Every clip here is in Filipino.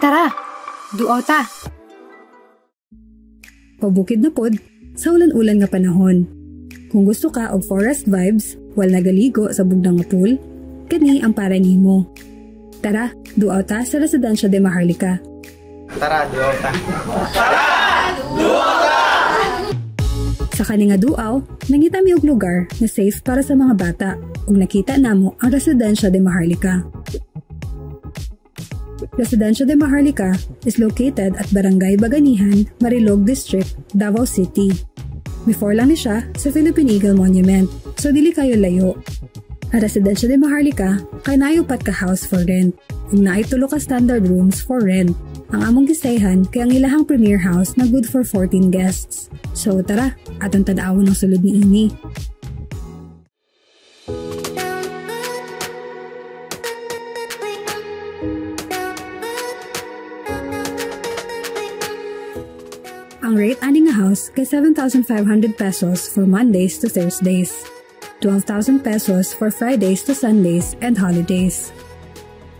Tara! Duaw ta! Pabukid na pod, sa ulan-ulan nga panahon. Kung gusto ka og forest vibes, wal nagaligo sa bugdang nga pool, kani ang para nimo. Tara, duaw ta sa Residencia de Maharlika. Tara, duaw ta! Tara! Duaw ta! Sa kani nga duaw, nangita mi og lugar na safe para sa mga bata ug nakita namo ang Residencia de Maharlika. Residencia de Maharlika is located at Barangay Baganihan, Marilog District, Davao City. Before lang ni siya sa Philippine Eagle Monument, so dili kayo layo. Ang Residencia de Maharlika kay nayupat ka house for rent ug naay tulo ka standard rooms for rent. Ang among gisayhan kay ang ilahang premier house na good for 14 guests. So tara, atong tan-awon ang sulod ni ini. Ang rate ani nga house kay 7,500 pesos for Mondays to Thursdays, 12,000 pesos for Fridays to Sundays and holidays.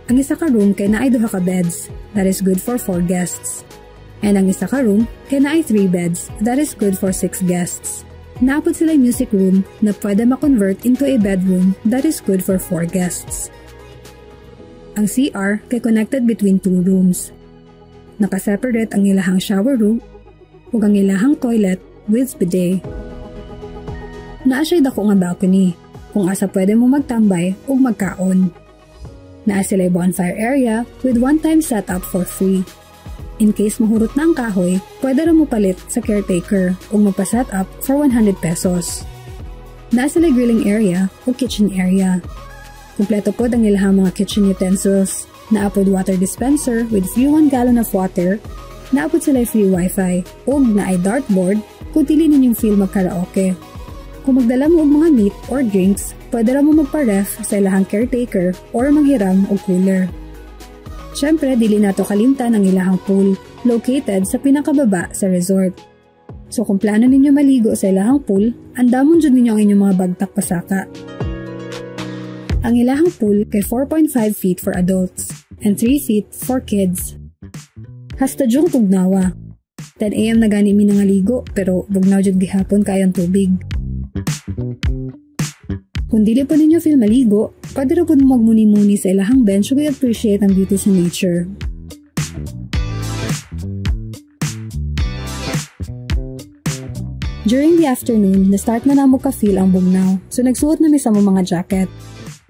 Ang isa ka room kay naay duha ka beds, that is good for 4 guests. And ang isa ka room kay naay 3 beds, that is good for 6 guests. Naapod sila music room na pwede ma-convert into a bedroom, that is good for 4 guests. Ang CR kay connected between 2 rooms. Nakaseparate ang ilahang shower room ug ang ilahang toilet with bidet. Naa siya'y dako nga balcony, kung asa pwede mo magtambay ug magkaon. Naa sila'y bonfire area with one-time setup for free. In case mahurot na ang kahoy, pwede ra mo palit sa caretaker ug magpa-set up for 100 pesos. Naa sila'y grilling area ug kitchen area. Kumpleto pod ang ilahang mga kitchen utensils. Naapod water dispenser with free 1 gallon of water. Naapod sila free wifi ug naay dartboard kung dili ninyong feel magkaraoke. Kung magdala mo og mga meat or drinks, pwede ra mo magpa-ref sa ilahang caretaker or manghiram og cooler. Syempre, dili nato kalimtan ang ilahang pool located sa pinakababa sa resort. So kung plano ninyo maligo sa ilahang pool, andamon jud ninyo ang inyong mga bagtak pasaka. Ang ilahang pool kay 4.5 feet for adults and 3 feet for kids. Hasta jung tugnawa. 10 AM na gani mi nangaligo pero bugnaw jud gihapon kay ang tubig. Kung dili po ninyo feel maligo, pwede ra pud magmuni-muni sa ilahang bench ug i-appreciate ang beauty sa nature. During the afternoon, na-start na namo ka-feel ang bugnaw, so nagsuot na mi sa mga jacket.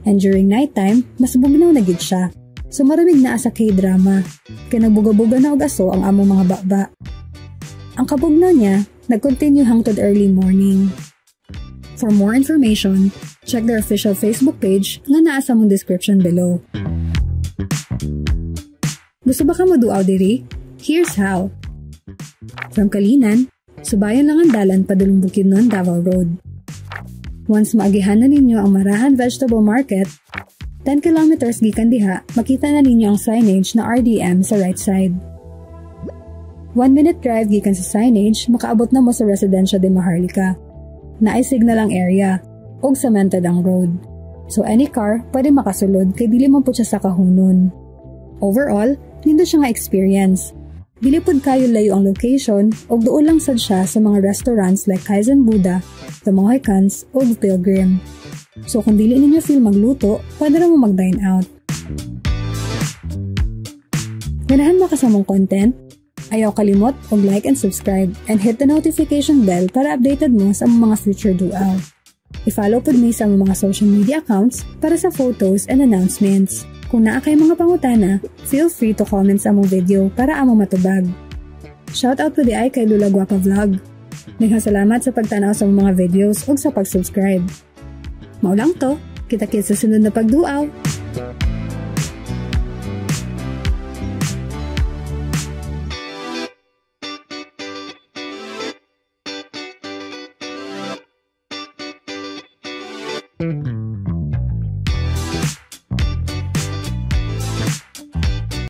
And during nighttime, mas bugnaw na gid siya. So maramig na sa K-drama, kaya nagbuga-buga na og aso ang among mga baba. Ang kabugnaw niya, nag-continue hangtod early morning. For more information, check their official Facebook page nga naa sa mong description below. Gusto ba ka maduaw diri? Here's how. From Kalinan, subayan lang ang dalan padulong Bukidnon, Davao Road. Once maagihan na ninyo ang Marahan Vegetable Market, 10 kilometers gikan diha, makita na ninyo ang signage na RDM sa right side. 1-minute drive gikan sa signage, makaabot na mo sa Residencia de Maharlika. Naay signal ang area, ug cemented ang road. So any car pwede makasulod kay dili man pud siya sa kahunon. Overall, nindo siya nga experience. Dili pud kayo layo ang location, ug duol lang sad siya sa mga restaurants like Kaizen Buddha, The Mohicans, ug Pilgrim. So kung dili ninyo feel magluto, pwede ra mo mag-dine out. Ganahan mo ka sa mong content? Ayaw kalimot og like and subscribe and hit the notification bell para updated mo sa mga future duaw. I-follow pod me sa mga social media accounts para sa photos and announcements. Kung naa kay mga pangutana, feel free to comment sa among video para amo matubag. Shoutout po di ay kay Lula Guapa Vlog. Naghasalamat sa pagtanaw sa mga videos ug sa pag-subscribe. Maulang to, kita-kits sa sunod na pagduaw. Mm-hmm.